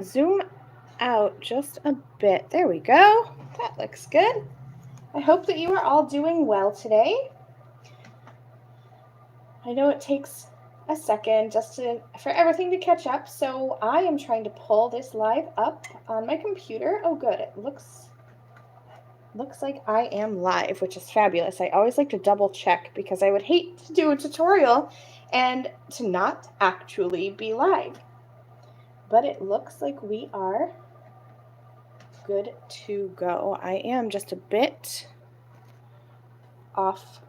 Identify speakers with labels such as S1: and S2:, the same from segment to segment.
S1: Zoom out just a bit. There we go. That looks good. I hope that you are all doing well today. I know it takes a second for everything to catch up, so I am trying to pull this live up on my computer. Oh good, it looks like I am live, which is fabulous. I always like to double check because I would hate to do a tutorial and to not actually be live. But it looks like we are good to go. I am just a bit off,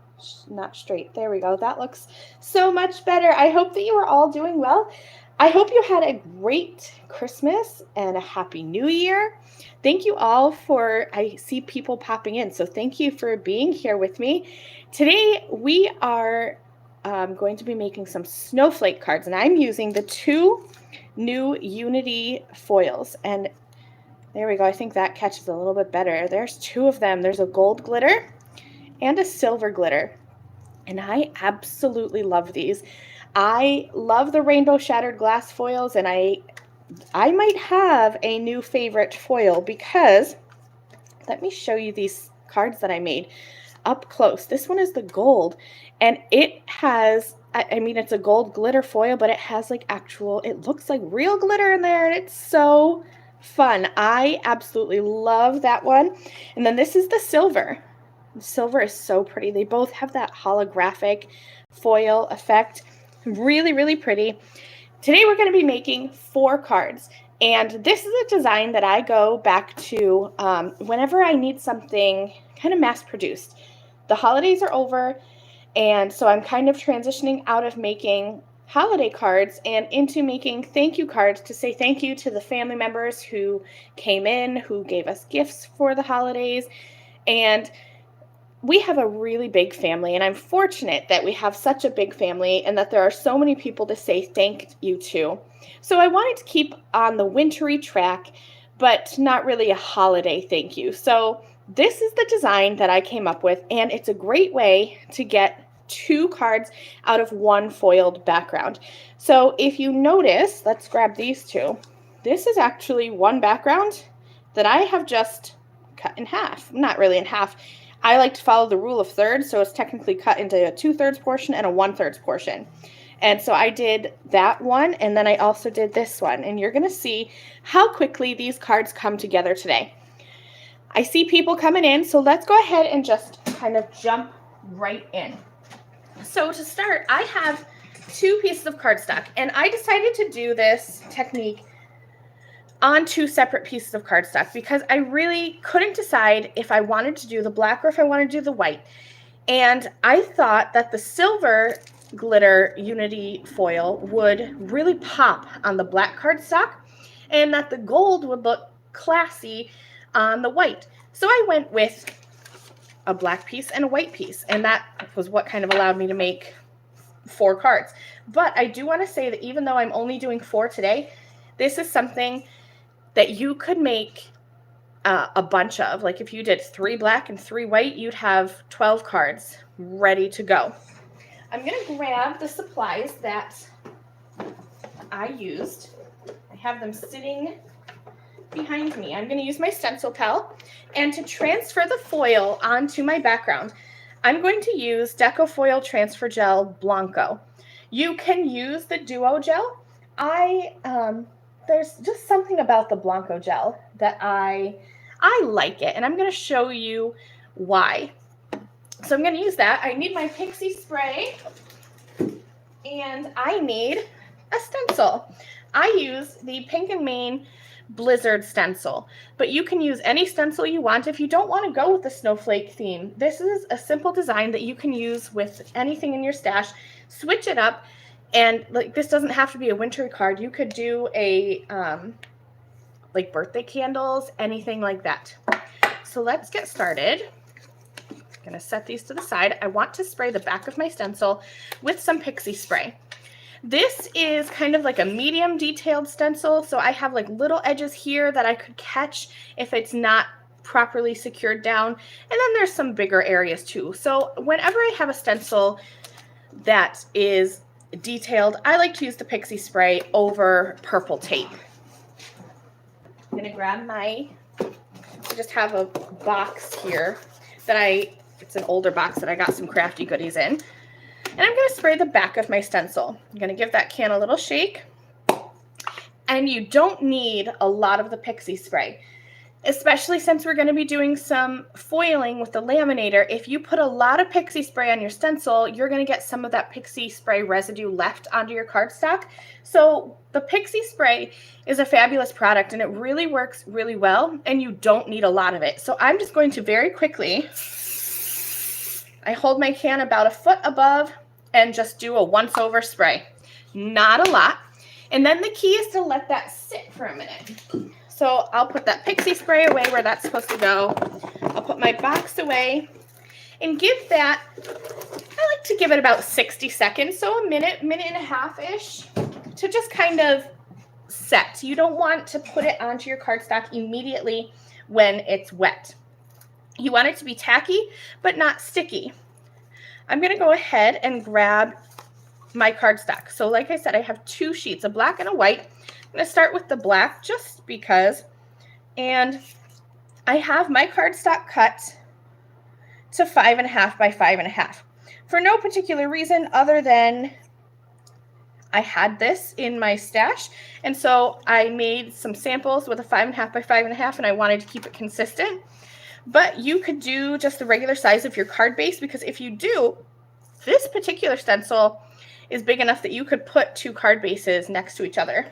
S1: not straight. There we go. That looks so much better. I hope that you are all doing well. I hope you had a great Christmas and a happy new year. Thank you all I see people popping in, so thank you for being here with me. Today we are going to be making some snowflake cards, and I'm using the two new Unity foils, and there we go. I think that catches a little bit better. There's two of them. There's a gold glitter and a silver glitter, and I absolutely love these. I love the rainbow shattered glass foils, and I might have a new favorite foil because let me show you these cards that I made up close. This one is the gold, and it has, I mean, it's a gold glitter foil, but it has like it looks like real glitter in there, and it's so fun. I absolutely love that one. And then this is the silver. The silver is so pretty. They both have that holographic foil effect. Really, really pretty. Today we're going to be making 4 cards. And this is a design that I go back to whenever I need something kind of mass produced. The holidays are over, and so I'm kind of transitioning out of making holiday cards and into making thank you cards to say thank you to the family members who came in, who gave us gifts for the holidays. And we have a really big family, and I'm fortunate that we have such a big family and that there are so many people to say thank you to. So I wanted to keep on the wintry track, but not really a holiday thank you. So this is the design that I came up with, and it's a great way to get 2 cards out of one foiled background. So if you notice, let's grab these 2. This is actually one background that I have just cut in half. Not really in half. I like to follow the rule of thirds, so it's technically cut into a 2/3 portion and a 1/3 portion. And so I did that one, and then I also did this one. And you're going to see how quickly these cards come together today. I see people coming in, so let's go ahead and just kind of jump right in. So to start, I have 2 pieces of cardstock, and I decided to do this technique on 2 separate pieces of cardstock because I really couldn't decide if I wanted to do the black or if I wanted to do the white. And I thought that the silver glitter Unity foil would really pop on the black cardstock and that the gold would look classy on the white. So I went with a black piece and a white piece, and that was what kind of allowed me to make 4 cards. But I do want to say that even though I'm only doing 4 today, this is something that you could make a bunch of. Like if you did 3 black and 3 white, you'd have 12 cards ready to go. I'm going to grab the supplies that I used. I have them sitting behind me. I'm going to use my stencil pal, and to transfer the foil onto my background, I'm going to use Deco Foil Transfer Gel Blanco. You can use the Duo gel. There's just something about the Blanco gel that I like it, and I'm going to show you why. So I'm going to use that. I need my pixie spray, and I need a stencil. I use the Pink and Main Blizzard stencil, but you can use any stencil you want if you don't want to go with the snowflake theme. This is a simple design that you can use with anything in your stash. Switch it up, and like this doesn't have to be a wintry card. You could do a like birthday candles, anything like that. So let's get started. I'm going to set these to the side. I want to spray the back of my stencil with some pixie spray. This is kind of like a medium detailed stencil, so I have like little edges here that I could catch if it's not properly secured down, and then there's some bigger areas too. So whenever I have a stencil that is detailed, I like to use the pixie spray over purple tape. I'm going to grab I just have a box here that it's an older box that I got some crafty goodies in. And I'm going to spray the back of my stencil. I'm going to give that can a little shake. And you don't need a lot of the pixie spray, especially since we're going to be doing some foiling with the laminator. If you put a lot of pixie spray on your stencil, you're going to get some of that pixie spray residue left onto your cardstock. So the pixie spray is a fabulous product and it really works really well, and you don't need a lot of it. So I'm just going to very quickly, I hold my can about a foot above and just do a once over spray. Not a lot. And then the key is to let that sit for a minute. So I'll put that pixie spray away where that's supposed to go. I'll put my box away and give that, I like to give it about 60 seconds, so a minute, minute and a half-ish, to just kind of set. You don't want to put it onto your cardstock immediately when it's wet. You want it to be tacky, but not sticky. I'm going to go ahead and grab my cardstock. So like I said, I have 2 sheets, a black and a white. I'm going to start with the black just because, and I have my cardstock cut to 5.5 by 5.5 for no particular reason other than I had this in my stash, and so I made some samples with a 5.5 by 5.5, and I wanted to keep it consistent. But you could do just the regular size of your card base, because if you do, this particular stencil is big enough that you could put 2 card bases next to each other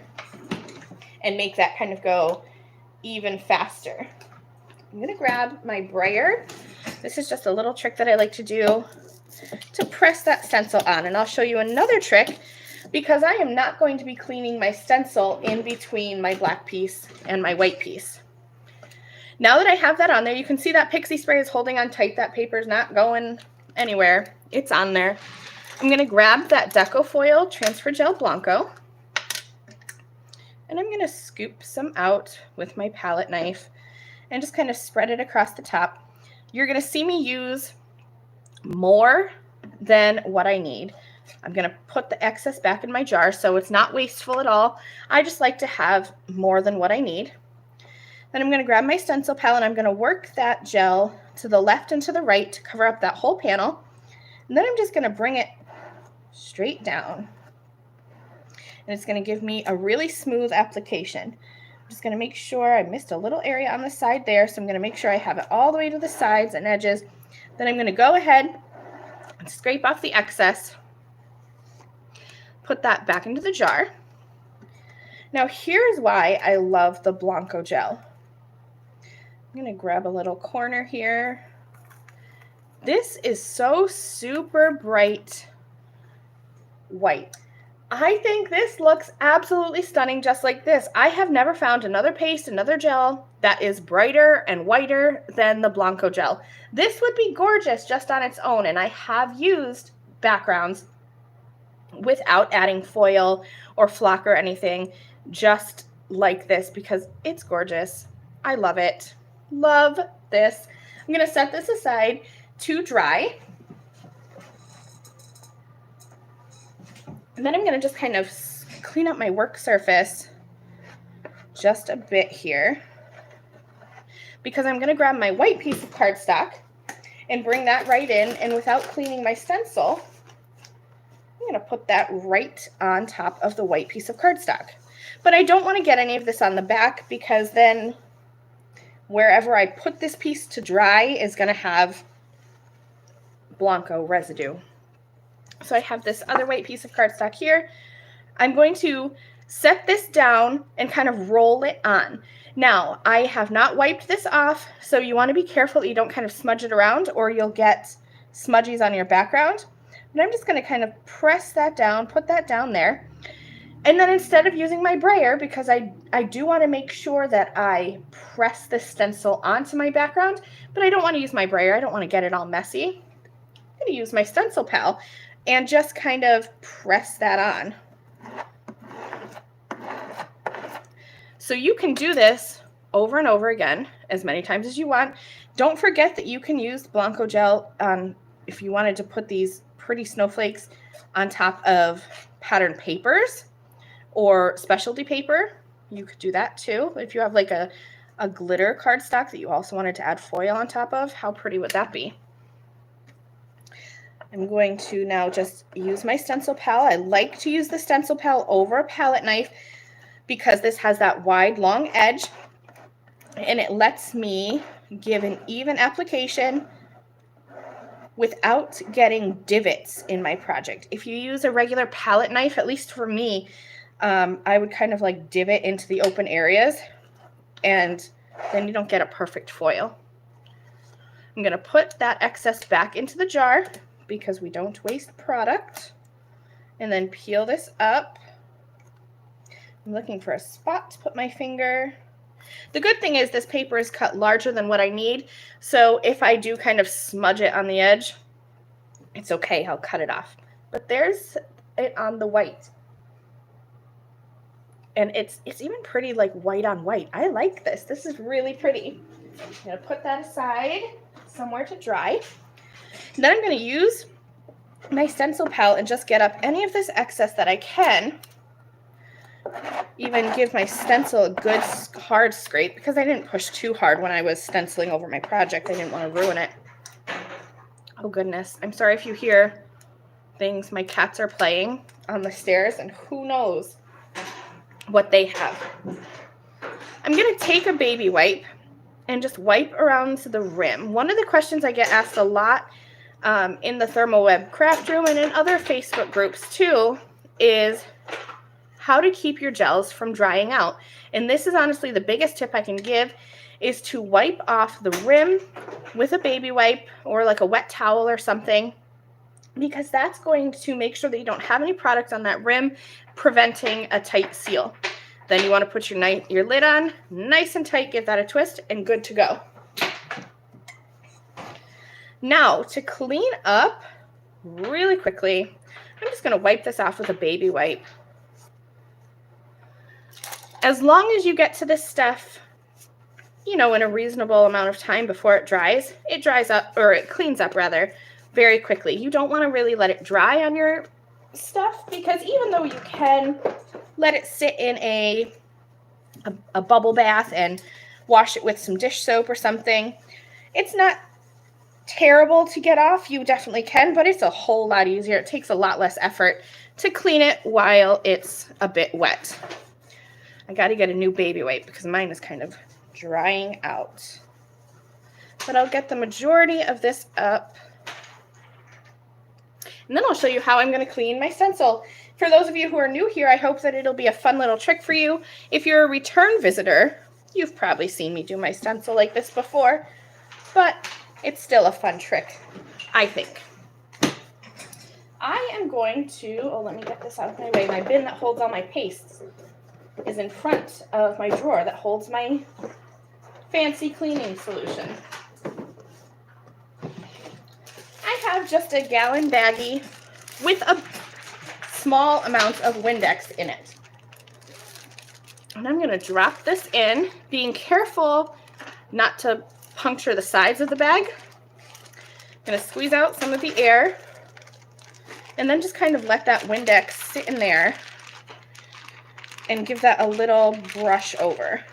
S1: and make that kind of go even faster. I'm going to grab my brayer. This is just a little trick that I like to do to press that stencil on, and I'll show you another trick because I am not going to be cleaning my stencil in between my black piece and my white piece. Now that I have that on there, you can see that pixie spray is holding on tight. That paper is not going anywhere. It's on there. I'm going to grab that Deco foil transfer gel Blanco, and I'm going to scoop some out with my palette knife and just kind of spread it across the top. You're going to see me use more than what I need. I'm going to put the excess back in my jar so it's not wasteful at all. I just like to have more than what I need. Then I'm going to grab my stencil palette and I'm going to work that gel to the left and to the right to cover up that whole panel. And then I'm just going to bring it straight down. And it's going to give me a really smooth application. I'm just going to make sure I missed a little area on the side there, so I'm going to make sure I have it all the way to the sides and edges. Then I'm going to go ahead and scrape off the excess, put that back into the jar. Now here's why I love the Blanco gel. I'm going to grab a little corner here. This is so super bright white. I think this looks absolutely stunning just like this. I have never found another paste, another gel that is brighter and whiter than the Blanco gel. This would be gorgeous just on its own, and I have used backgrounds without adding foil or flock or anything, just like this, because it's gorgeous. I love it. Love this. I'm going to set this aside to dry. And then I'm going to just kind of clean up my work surface just a bit here, because I'm going to grab my white piece of cardstock and bring that right in, and without cleaning my stencil, I'm going to put that right on top of the white piece of cardstock. But I don't want to get any of this on the back, because then wherever I put this piece to dry is going to have Blanco residue. So I have this other white piece of cardstock here. I'm going to set this down and kind of roll it on. Now, I have not wiped this off, so you want to be careful that you don't kind of smudge it around, or you'll get smudgies on your background. But I'm just going to kind of press that down, put that down there. And then instead of using my brayer, because I do want to make sure that I press the stencil onto my background, but I don't want to use my brayer. I don't want to get it all messy. I'm going to use my stencil pal and just kind of press that on. So you can do this over and over again as many times as you want. Don't forget that you can use Blanco gel if you wanted to put these pretty snowflakes on top of patterned papers or specialty paper. you could do that too. If you have like a glitter cardstock that you also wanted to add foil on top of, how pretty would that be? I'm going to now just use my stencil pal. I like to use the stencil pal over a palette knife because this has that wide, long edge, and it lets me give an even application without getting divots in my project. If you use a regular palette knife, at least for me, I would kind of like divot into the open areas, and then you don't get a perfect foil. I'm going to put that excess back into the jar because we don't waste product, and then peel this up. I'm looking for a spot to put my finger. The good thing is this paper is cut larger than what I need, so if I do kind of smudge it on the edge, it's okay, I'll cut it off. But there's it on the white. And it's even pretty like white on white. I like this. This is really pretty. I'm going to put that aside somewhere to dry. And then I'm going to use my stencil palette and just get up any of this excess that I can. Even give my stencil a good hard scrape because I didn't push too hard when I was stenciling over my project. I didn't want to ruin it. Oh goodness, I'm sorry if you hear things. My cats are playing on the stairs and who knows what they have. I'm going to take a baby wipe and just wipe around the rim. One of the questions I get asked a lot in the ThermOWeb craft room and in other Facebook groups too is how to keep your gels from drying out. And this is honestly the biggest tip I can give, is to wipe off the rim with a baby wipe or like a wet towel or something, because that's going to make sure that you don't have any product on that rim, preventing a tight seal. Then you want to put your lid on nice and tight, give that a twist, and good to go. Now, to clean up really quickly, I'm just going to wipe this off with a baby wipe. As long as you get to this stuff, you know, in a reasonable amount of time before it dries up, or it cleans up rather, very quickly. You don't want to really let it dry on your stuff because even though you can let it sit in a bubble bath and wash it with some dish soap or something, it's not terrible to get off. You definitely can, but it's a whole lot easier. It takes a lot less effort to clean it while it's a bit wet. I got to get a new baby wipe because mine is kind of drying out. But I'll get the majority of this up. And then I'll show you how I'm going to clean my stencil. For those of you who are new here, I hope that it'll be a fun little trick for you. If you're a return visitor, you've probably seen me do my stencil like this before, but it's still a fun trick, I think. I am going to, let me get this out of my way. My bin that holds all my pastes is in front of my drawer that holds my fancy cleaning solution. I have just a gallon baggie with a small amount of Windex in it. And I'm going to drop this in, being careful not to puncture the sides of the bag. I'm going to squeeze out some of the air and then just kind of let that Windex sit in there and give that a little brush over.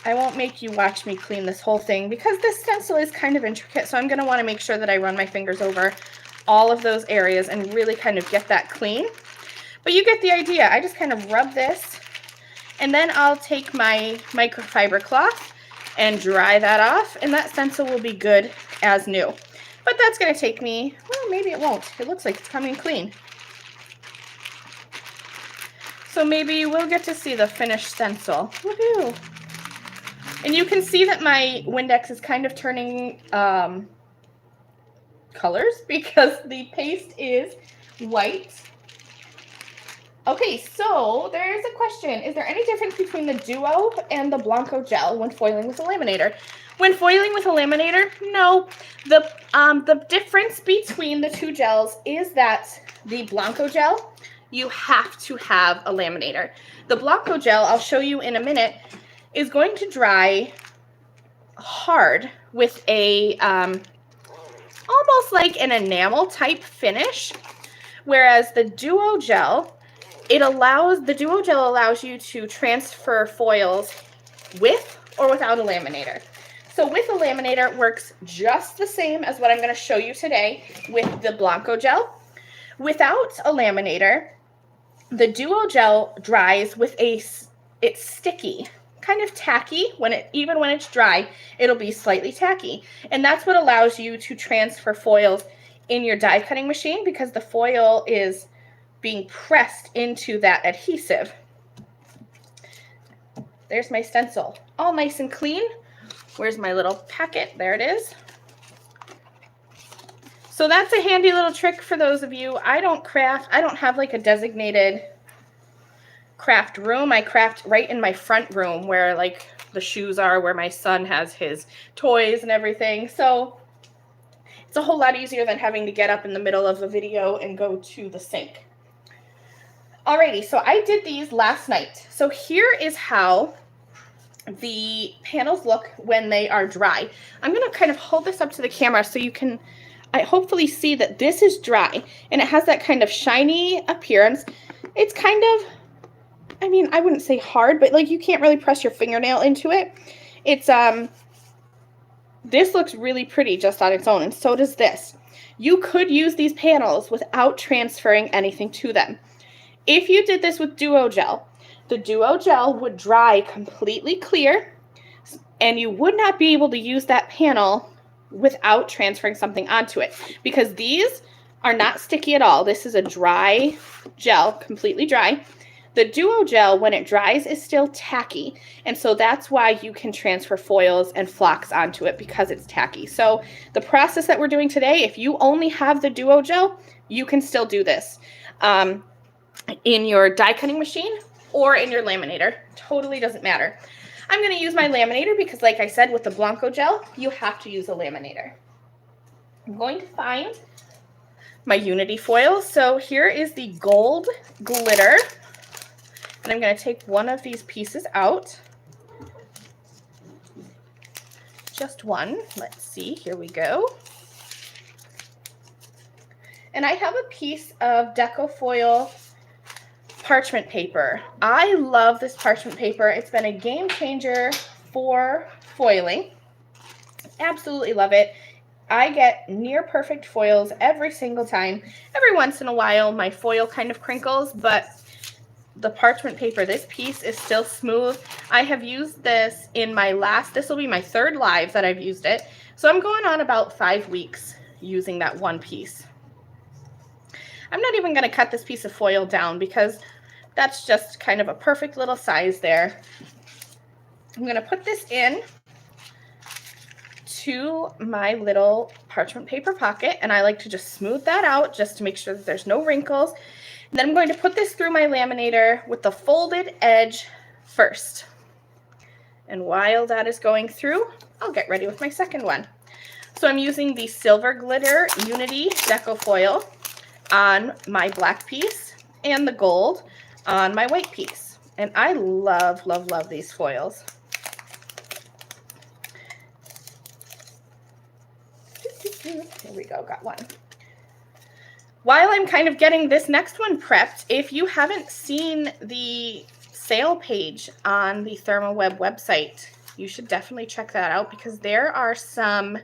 S1: I won't make you watch me clean this whole thing because this stencil is kind of intricate, so I'm going to want to make sure that I run my fingers over all of those areas and really kind of get that clean. But you get the idea. I just kind of rub this, and then I'll take my microfiber cloth and dry that off, and that stencil will be good as new. But that's going to take me, well, maybe it won't. It looks like it's coming clean. So maybe we'll get to see the finished stencil. Woohoo! And you can see that my Windex is kind of turning colors because the paste is white. Okay, so there's a question. Is there any difference between the Duo and the Blanco gel when foiling with a laminator? When foiling with a laminator, no. The difference between the two gels is that the Blanco gel, you have to have a laminator. The Blanco gel, I'll show you in a minute, is going to dry hard with a almost like an enamel type finish, whereas the Duo gel the Duo Gel allows you to transfer foils with or without a laminator. So with a laminator, it works just the same as what I'm going to show you today with the Blanco gel. Without a laminator, the Duo Gel dries with it's sticky, kind of tacky. Even when it's dry, it'll be slightly tacky. And that's what allows you to transfer foils in your die cutting machine, because the foil is being pressed into that adhesive. There's my stencil, all nice and clean. Where's my little packet? There it is. So that's a handy little trick for those of you. I don't have like a designated craft room. I craft right in my front room where like the shoes are, where my son has his toys and everything. So it's a whole lot easier than having to get up in the middle of a video and go to the sink. Alrighty, so I did these last night. So here is how the panels look when they are dry. I'm going to kind of hold this up to the camera so you can hopefully see that this is dry, and it has that kind of shiny appearance. It's kind of, I mean, I wouldn't say hard, but like you can't really press your fingernail into it. It's this looks really pretty just on its own, and so does this. You could use these panels without transferring anything to them. If you did this with Duo Gel, the Duo Gel would dry completely clear, and you would not be able to use that panel without transferring something onto it, because these are not sticky at all. This is a dry gel, completely dry. The Duo Gel, when it dries, is still tacky, and so that's why you can transfer foils and flocks onto it, because it's tacky. So the process that we're doing today, if you only have the Duo Gel, you can still do this in your die cutting machine or in your laminator. Totally doesn't matter. I'm going to use my laminator because, like I said, with the Blanco gel, you have to use a laminator. I'm going to find my Unity foil. So here is the gold glitter, and I'm going to take one of these pieces out. Just one. Let's see. Here we go. And I have a piece of Deco foil parchment paper. I love this parchment paper. It's been a game changer for foiling. Absolutely love it. I get near perfect foils every single time. Every once in a while my foil kind of crinkles, but the parchment paper, this piece is still smooth. I have used this in this will be my third live that I've used it. So I'm going on about 5 weeks using that one piece. I'm not even going to cut this piece of foil down because that's just kind of a perfect little size there. I'm going to put this in to my little parchment paper pocket, and I like to just smooth that out just to make sure that there's no wrinkles. And then I'm going to put this through my laminator with the folded edge first. And while that is going through, I'll get ready with my second one. So I'm using the silver glitter Unity Deco foil on my black piece and the gold on my white piece. And I love, love, love these foils. Here we go, got one. While I'm kind of getting this next one prepped, if you haven't seen the sale page on the ThermOWeb website, you should definitely check that out, because there are some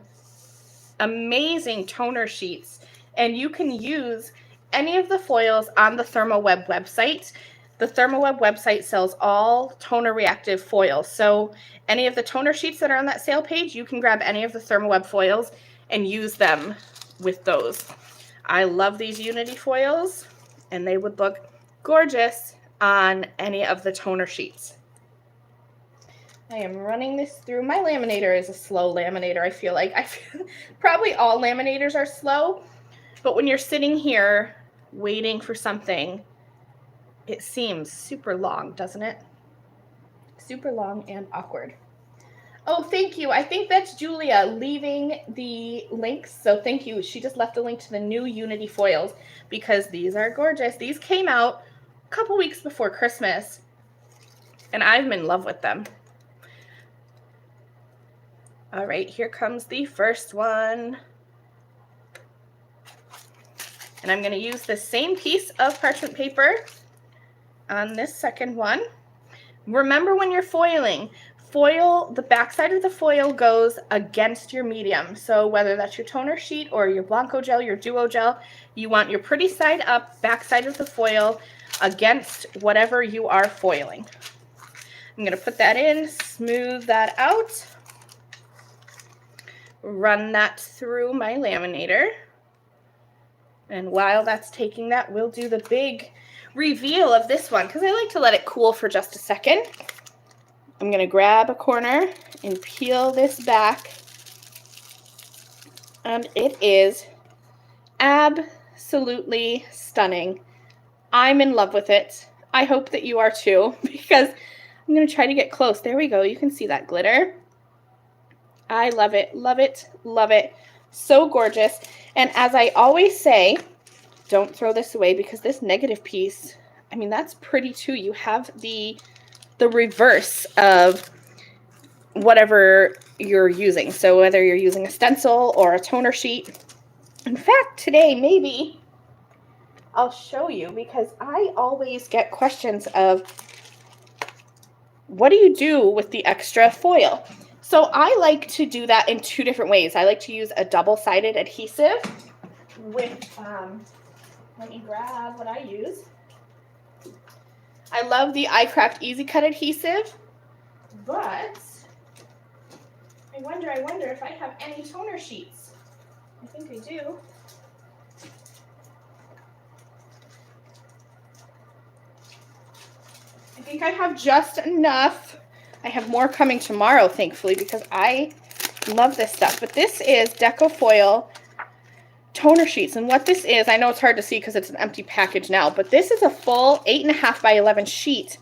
S1: amazing toner sheets, and you can use any of the foils on the ThermOWeb website. The ThermOWeb website sells all toner reactive foils, so any of the toner sheets that are on that sale page, you can grab any of the ThermOWeb foils and use them with those. I love these Unity foils, and they would look gorgeous on any of the toner sheets. I am running this through. My laminator is a slow laminator, I feel like. Probably all laminators are slow, but when you're sitting here waiting for something, it seems super long, doesn't it? Super long and awkward. Oh, thank you. I think that's Julia leaving the links. So thank you. She just left a link to the new Unity foils because these are gorgeous. These came out a couple weeks before Christmas, and I'm in love with them. All right, here comes the first one. And I'm going to use the same piece of parchment paper on this second one. Remember, when you're foiling, foil, the backside of the foil goes against your medium. So whether that's your toner sheet or your Blanco gel, your Duo gel, you want your pretty side up, backside of the foil against whatever you are foiling. I'm going to put that in, smooth that out, run that through my laminator. And while that's taking that, we'll do the big reveal of this one because I like to let it cool for just a second. I'm going to grab a corner and peel this back. And it is absolutely stunning. I'm in love with it. I hope that you are too, because I'm going to try to get close. There we go. You can see that glitter. I love it, love it, love it. So gorgeous. And as I always say, don't throw this away because this negative piece, I mean, that's pretty too. You have the reverse of whatever you're using. So whether you're using a stencil or a toner sheet. In fact, today maybe I'll show you, because I always get questions of what do you do with the extra foil? So I like to do that in two different ways. I like to use a double-sided adhesive with, let me grab what I use. I love the iCraft Easy Cut adhesive, but I wonder if I have any toner sheets. I think I do. I think I have just enough. I have more coming tomorrow, thankfully, because I love this stuff. But this is Deco foil toner sheets. And what this is, I know it's hard to see because it's an empty package now, but this is a full 8.5 by 11 sheet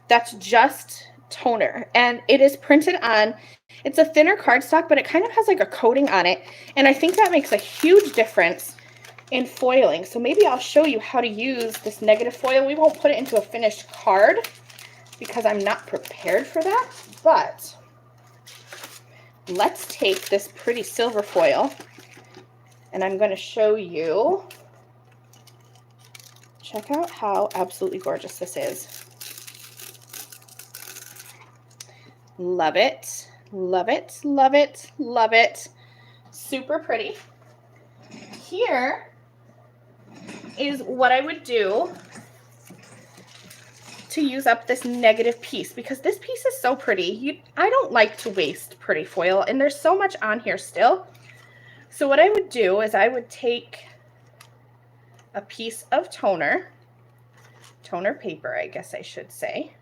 S1: that's just toner. And it is printed on, it's a thinner cardstock, but it kind of has like a coating on it. And I think that makes a huge difference in foiling. So maybe I'll show you how to use this negative foil. We won't put it into a finished card because I'm not prepared for that, but let's take this pretty silver foil and I'm going to show you. Check out how absolutely gorgeous this is. Love it, love it, love it, love it. Super pretty. Here is what I would do to use up this negative piece, because this piece is so pretty. I don't like to waste pretty foil, and there's so much on here still. So what I would do is I would take a piece of toner paper, I guess I should say,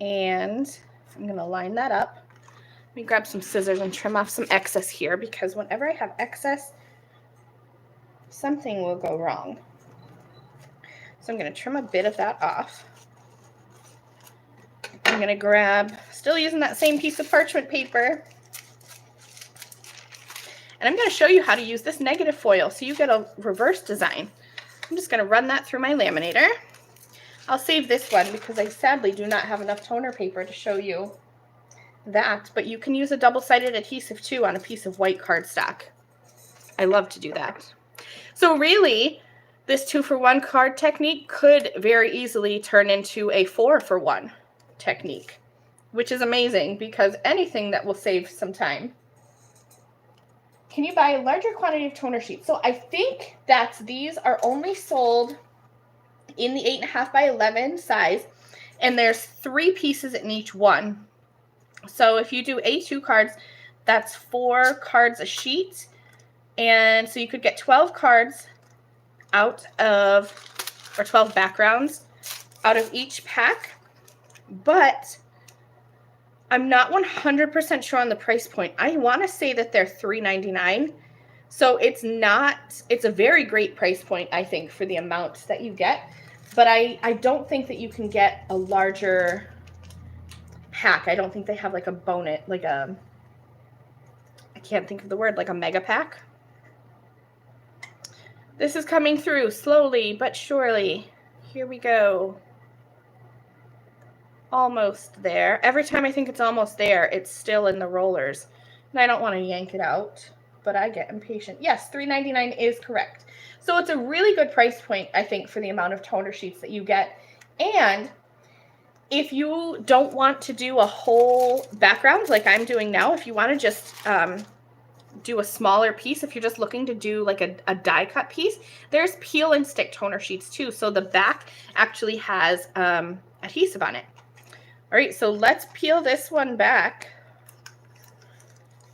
S1: and I'm going to line that up. Let me grab some scissors and trim off some excess here, because whenever I have excess, something will go wrong. So I'm going to trim a bit of that off. I'm going to grab, still using that same piece of parchment paper, and I'm going to show you how to use this negative foil so you get a reverse design. I'm just going to run that through my laminator. I'll save this one because I sadly do not have enough toner paper to show you that, but you can use a double-sided adhesive too on a piece of white cardstock. I love to do that. So really, this 2-for-1 card technique could very easily turn into a 4-for-1 technique, which is amazing because anything that will save some time. Can you buy a larger quantity of toner sheets? So I think that these are only sold in the 8.5 by 11 size, and there's 3 pieces in each one. So if you do A2 cards, that's 4 cards a sheet, and so you could get 12 cards out of, or 12 backgrounds out of each pack, but I'm not 100% sure on the price point. I want to say that they're $3.99. So it's a very great price point, I think, for the amount that you get. But I don't think that you can get a larger pack. I don't think they have like a bonus, like a, I can't think of the word, like a mega pack. This is coming through slowly but surely. Here we go. Almost there. Every time I think it's almost there, it's still in the rollers. And I don't want to yank it out. but I get impatient. Yes, $3.99 is correct. So it's a really good price point, I think, for the amount of toner sheets that you get. And if you don't want to do a whole background like I'm doing now, if you want to just do a smaller piece, if you're just looking to do like a die cut piece, there's peel and stick toner sheets too. So the back actually has adhesive on it. All right, so let's peel this one back,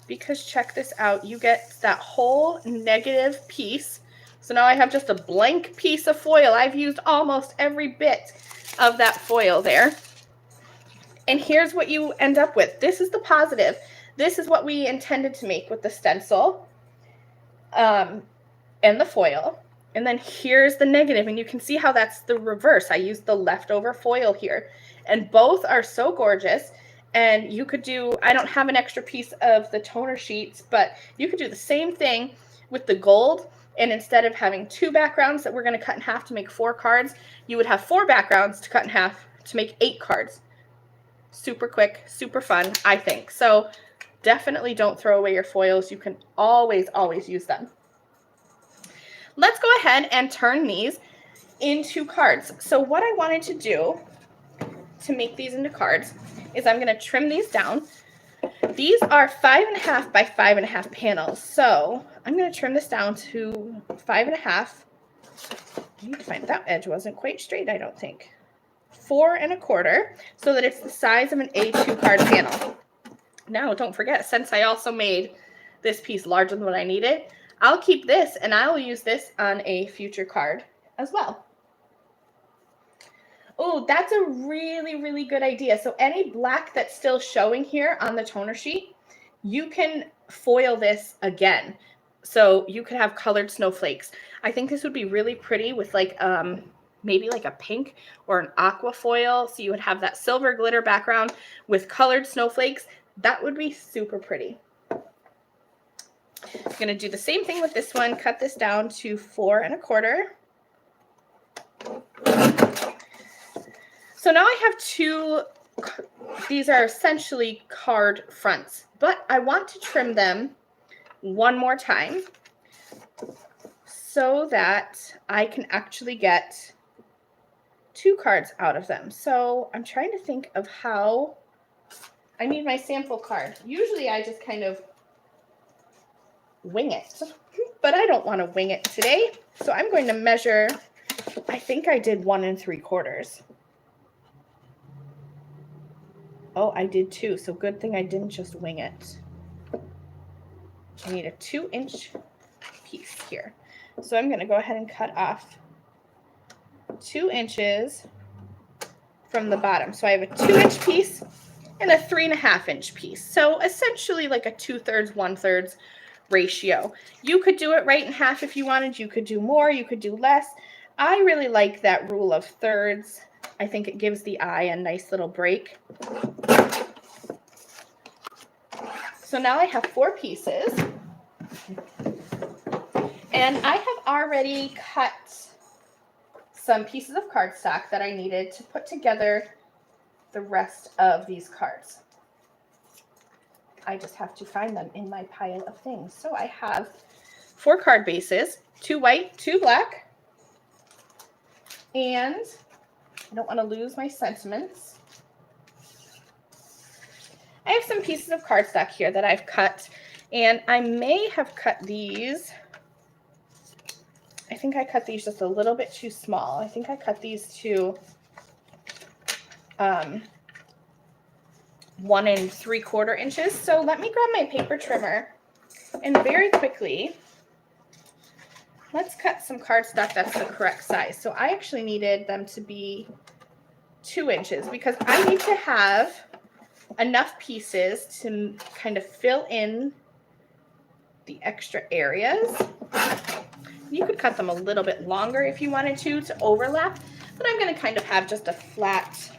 S1: because check this out, you get that whole negative piece. So now I have just a blank piece of foil. I've used almost every bit of that foil there. And here's what you end up with. This is the positive. This is what we intended to make with the stencil and the foil. And then here's the negative, and you can see how that's the reverse. I used the leftover foil here, and both are so gorgeous. And you could do, I don't have an extra piece of the toner sheets, but you could do the same thing with the gold. And instead of having 2 backgrounds that we're going to cut in half to make 4 cards, you would have 4 backgrounds to cut in half to make 8 cards. Super quick, super fun, I think. So definitely don't throw away your foils. You can always, always use them. Let's go ahead and turn these into cards. So what I wanted to do to make these into cards is I'm going to trim these down. These are 5.5 by 5.5 panels. So I'm going to trim this down to 5.5. I need to find that edge wasn't quite straight, I don't think. 4.25, so that it's the size of an A2 card panel. Now, don't forget, since I also made this piece larger than what I needed, I'll keep this and I'll use this on a future card as well. Oh, that's a really, really good idea. So any black that's still showing here on the toner sheet, you can foil this again. So you could have colored snowflakes. I think this would be really pretty with like maybe like a pink or an aqua foil. So you would have that silver glitter background with colored snowflakes. That would be super pretty. I'm going to do the same thing with this one. Cut this down to 4.25. So now I have 2, these are essentially card fronts, but I want to trim them one more time so that I can actually get 2 cards out of them. So I'm trying to think of how I need my sample card. Usually I just kind of wing it, but I don't want to wing it today. So I'm going to measure, I think I did 1 3/4. Oh, I did 2, so good thing I didn't just wing it. I need a 2-inch piece here. So I'm going to go ahead and cut off 2 inches from the bottom. So I have a 2-inch piece and a 3.5-inch piece. So essentially like a 2/3, 1/3 ratio. You could do it right in half if you wanted. You could do more, you could do less. I really like that rule of thirds. I think it gives the eye a nice little break. So now I have 4 pieces. And I have already cut some pieces of cardstock that I needed to put together the rest of these cards. I just have to find them in my pile of things. So I have 4 card bases, 2 white, 2 black, and I don't want to lose my sentiments. I have some pieces of cardstock here that I've cut, and I may have cut these. I think I cut these just a little bit too small. I think I cut these to 1 3/4 inches. So let me grab my paper trimmer and very quickly, let's cut some cardstock that's the correct size. So I actually needed them to be 2 inches because I need to have enough pieces to kind of fill in the extra areas. You could cut them a little bit longer if you wanted to overlap, but I'm going to kind of have just a flat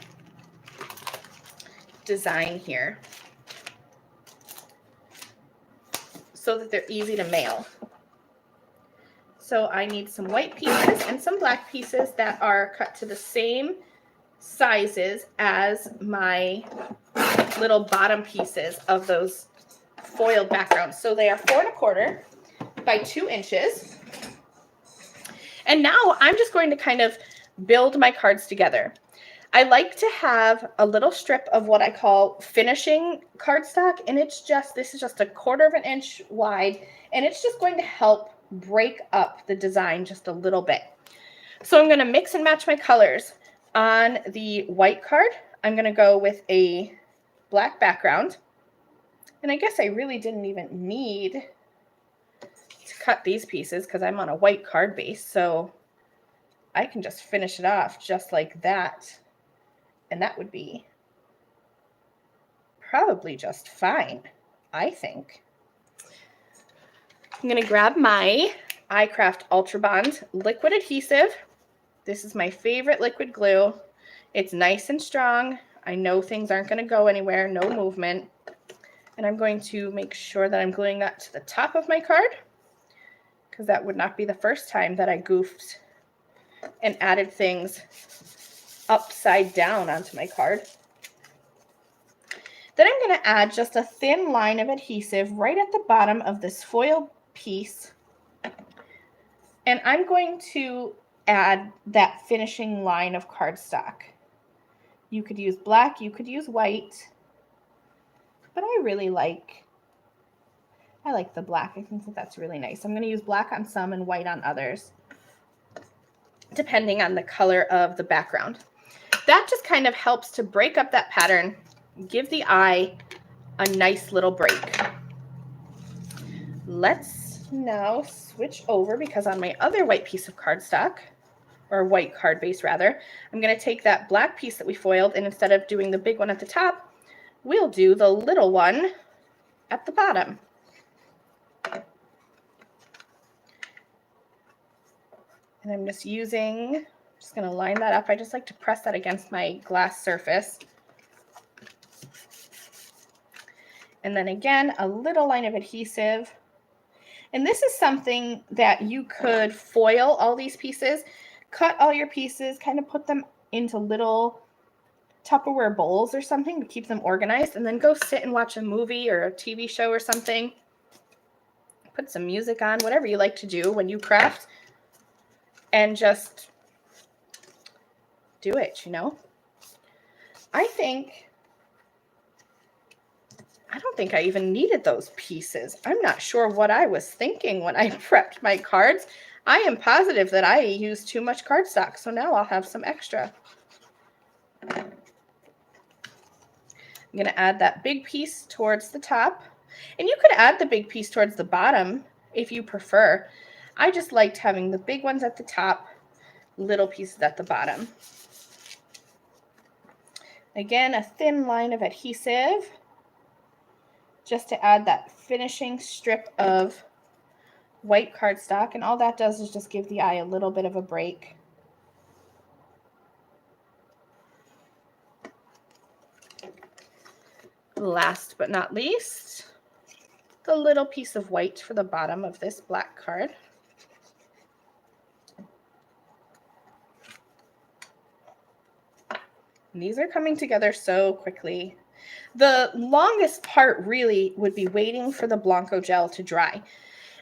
S1: design here so that they're easy to mail. So I need some white pieces and some black pieces that are cut to the same sizes as my little bottom pieces of those foiled backgrounds. So they are 4¼ by 2 inches. And now I'm just going to kind of build my cards together. I like to have a little strip of what I call finishing cardstock, and this is just 1/4 inch wide, and it's just going to help break up the design just a little bit. So I'm going to mix and match my colors. On the white card, I'm going to go with a black background, and I guess I really didn't even need to cut these pieces because I'm on a white card base, so I can just finish it off just like that. And that would be probably just fine, I think. I'm going to grab my iCraft Ultra Bond liquid adhesive. This is my favorite liquid glue. It's nice and strong. I know things aren't going to go anywhere, no movement. And I'm going to make sure that I'm gluing that to the top of my card, because that would not be the first time that I goofed and added things upside down onto my card. Then I'm going to add just a thin line of adhesive right at the bottom of this foil piece. And I'm going to add that finishing line of cardstock. You could use black, you could use white, but I like the black. I think that's really nice. I'm going to use black on some and white on others, depending on the color of the background. That just kind of helps to break up that pattern, give the eye a nice little break. Let's now switch over, because on my other white piece of cardstock, or white card base rather, I'm going to take that black piece that we foiled, and instead of doing the big one at the top, we'll do the little one at the bottom. And I'm just going to line that up. I just like to press that against my glass surface. And then again, a little line of adhesive. And this is something that you could foil all these pieces, cut all your pieces, kind of put them into little Tupperware bowls or something to keep them organized, and then go sit and watch a movie or a TV show or something. Put some music on, whatever you like to do when you craft, and just do it, you know? I don't think I even needed those pieces. I'm not sure what I was thinking when I prepped my cards. I am positive that I used too much cardstock, so now I'll have some extra. I'm going to add that big piece towards the top, and you could add the big piece towards the bottom if you prefer. I just liked having the big ones at the top, little pieces at the bottom. Again, a thin line of adhesive just to add that finishing strip of white cardstock, and all that does is just give the eye a little bit of a break. Last but not least, the little piece of white for the bottom of this black card. And these are coming together so quickly. The longest part really would be waiting for the Blanco gel to dry.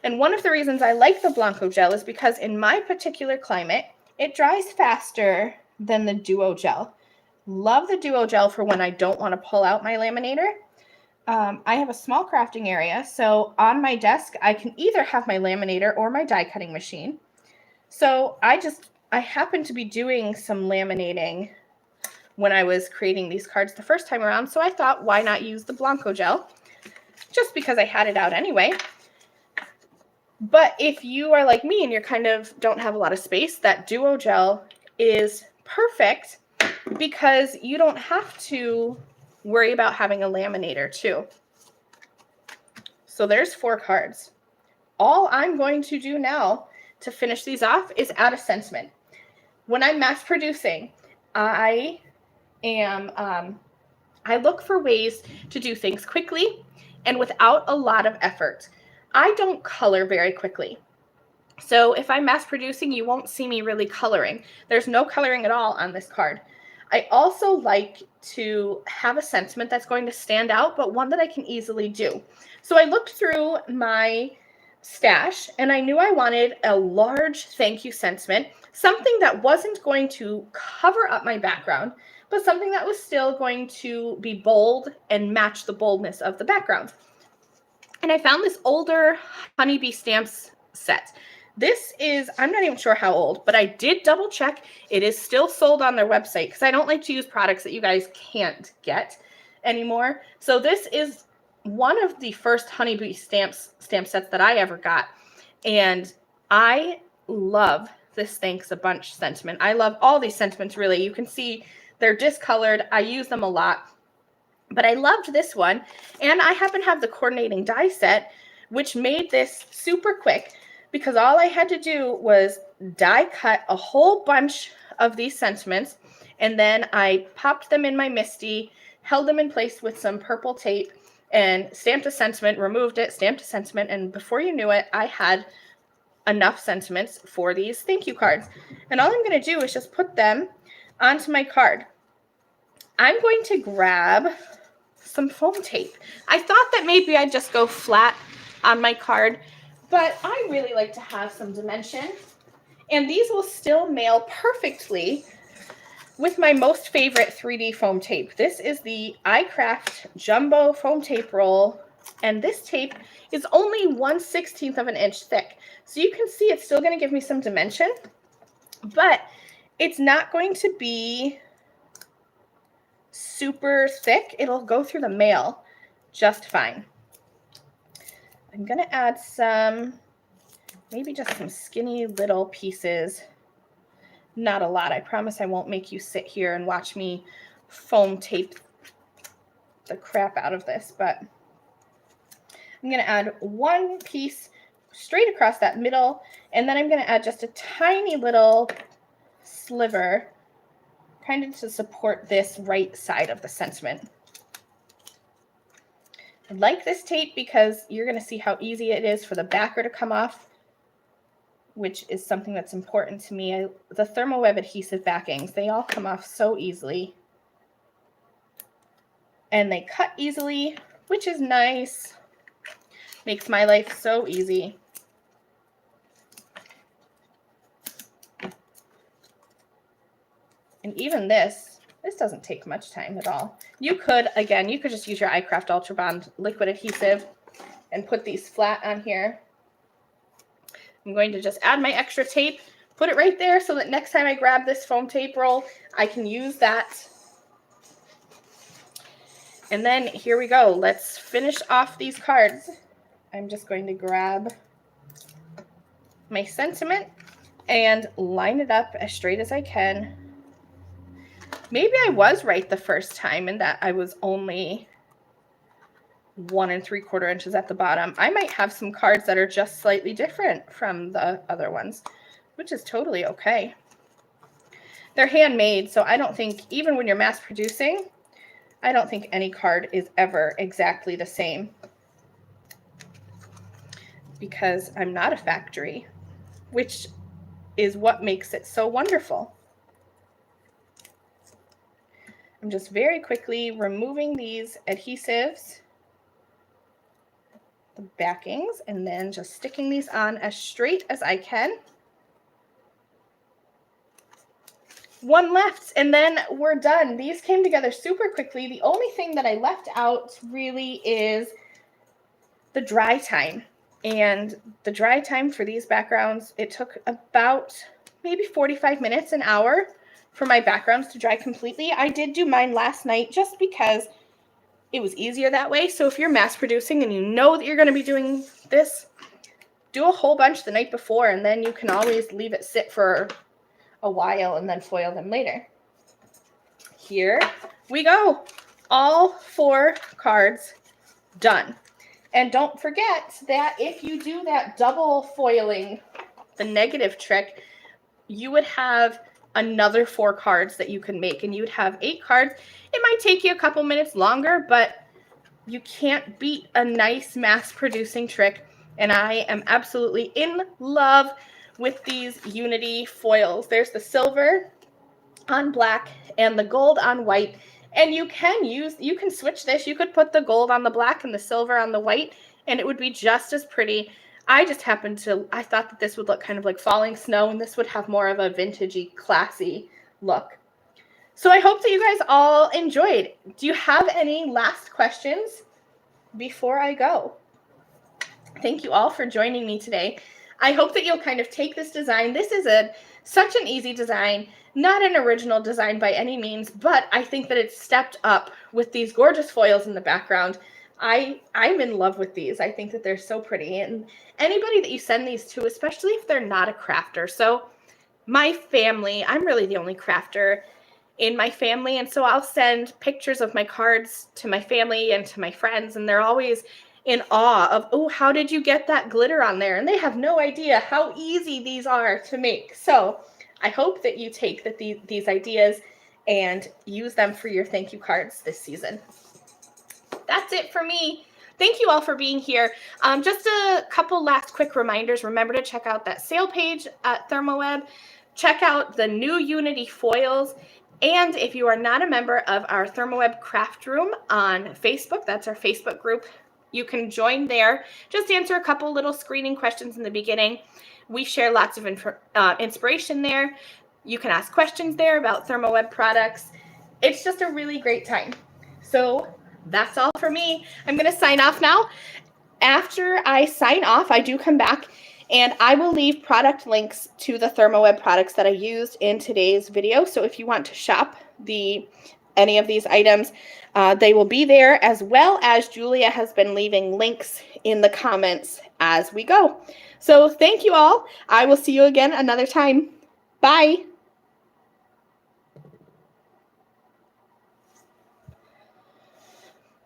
S1: And one of the reasons I like the Blanco gel is because in my particular climate, it dries faster than the Duo gel. Love the Duo gel for when I don't want to pull out my laminator. I have a small crafting area, so on my desk, I can either have my laminator or my die cutting machine. So I happened to be doing some laminating when I was creating these cards the first time around, so I thought, why not use the Blanco gel? Just because I had it out anyway. But if you are like me and you kind of don't have a lot of space, that Duo gel is perfect because you don't have to worry about having a laminator too. So there's 4 cards. All I'm going to do now to finish these off is add a sentiment. When I'm mass producing, I look for ways to do things quickly and without a lot of effort. I don't color very quickly. So if I'm mass producing, you won't see me really coloring. There's no coloring at all on this card. I also like to have a sentiment that's going to stand out, but one that I can easily do. So I looked through my stash and I knew I wanted a large thank you sentiment, something that wasn't going to cover up my background, but something that was still going to be bold and match the boldness of the background. And I found this older honeybee stamps set. This is, I'm not even sure how old, but I did double check. It is still sold on their website because I don't like to use products that you guys can't get anymore. So this is one of the first honeybee stamp sets that I ever got. And I love this Thanks a Bunch sentiment. I love all these sentiments, really. You can see they're discolored. I use them a lot. But I loved this one, and I happen to have the coordinating die set, which made this super quick because all I had to do was die cut a whole bunch of these sentiments, and then I popped them in my MISTI, held them in place with some purple tape, and stamped a sentiment, removed it, stamped a sentiment, and before you knew it, I had enough sentiments for these thank you cards. And all I'm going to do is just put them onto my card. I'm going to grab some foam tape. I thought that maybe I'd just go flat on my card, but I really like to have some dimension, and these will still mail perfectly with my most favorite 3D foam tape. This is the iCraft Jumbo Foam Tape Roll, and this tape is only 1/16 of an inch thick. So you can see it's still going to give me some dimension, but it's not going to be super thick. It'll go through the mail just fine. I'm going to add some, maybe just some skinny little pieces. Not a lot. I promise I won't make you sit here and watch me foam tape the crap out of this, but I'm going to add one piece straight across that middle, and then I'm going to add just a tiny little sliver kind of to support this right side of the sentiment. I like this tape because you're going to see how easy it is for the backer to come off, which is something that's important to me. The ThermOWeb adhesive backings, they all come off so easily. And they cut easily, which is nice. Makes my life so easy. And even this doesn't take much time at all. You could, again, you could just use your iCraft Ultra Bond liquid adhesive and put these flat on here. I'm going to just add my extra tape, put it right there so that next time I grab this foam tape roll, I can use that. And then here we go. Let's finish off these cards. I'm just going to grab my sentiment and line it up as straight as I can. Maybe I was right the first time in that I was only 1 3/4 inches at the bottom. I might have some cards that are just slightly different from the other ones, which is totally okay. They're handmade, so I don't think, even when you're mass producing, I don't think any card is ever exactly the same because I'm not a factory, which is what makes it so wonderful. I'm just very quickly removing these adhesives, the backings, and then just sticking these on as straight as I can. One left, and then we're done. These came together super quickly. The only thing that I left out really is the dry time. And the dry time for these backgrounds, it took about maybe 45 minutes, an hour for my backgrounds to dry completely. I did do mine last night just because it was easier that way. So if you're mass producing and you know that you're going to be doing this, do a whole bunch the night before, and then you can always leave it sit for a while and then foil them later. Here we go. All 4 cards done. And don't forget that if you do that double foiling, the negative trick, you would have another 4 cards that you can make, and you would have 8 cards. It might take you a couple minutes longer, but you can't beat a nice mass producing trick. And I am absolutely in love with these Unity foils. There's the silver on black and the gold on white. And you can switch this. You could put the gold on the black and the silver on the white, and it would be just as pretty. I thought that this would look kind of like falling snow, and this would have more of a vintagey, classy look. So I hope that you guys all enjoyed. Do you have any last questions before I go? Thank you all for joining me today. I hope that you'll kind of take this design. This is such an easy design, not an original design by any means, but I think that it's stepped up with these gorgeous foils in the background. I'm in love with these. I think that they're so pretty, and anybody that you send these to, especially if they're not a crafter. So my family, I'm really the only crafter in my family, and so I'll send pictures of my cards to my family and to my friends, and they're always in awe of, oh, how did you get that glitter on there? And they have no idea how easy these are to make. So I hope that you take these ideas and use them for your thank you cards this season. That's it for me. Thank you all for being here. Just a couple last quick reminders. Remember to check out that sale page at ThermOWeb. Check out the new Unity foils. And if you are not a member of our ThermOWeb craft room on Facebook, that's our Facebook group, you can join there. Just answer a couple little screening questions in the beginning. We share lots of inspiration there. You can ask questions there about ThermOWeb products. It's just a really great time. So that's all for me. I'm going to sign off now. After I sign off, I do come back and I will leave product links to the ThermOWeb products that I used in today's video. So if you want to shop any of these items, they will be there, as well as Julia has been leaving links in the comments as we go. So thank you all. I will see you again another time. Bye.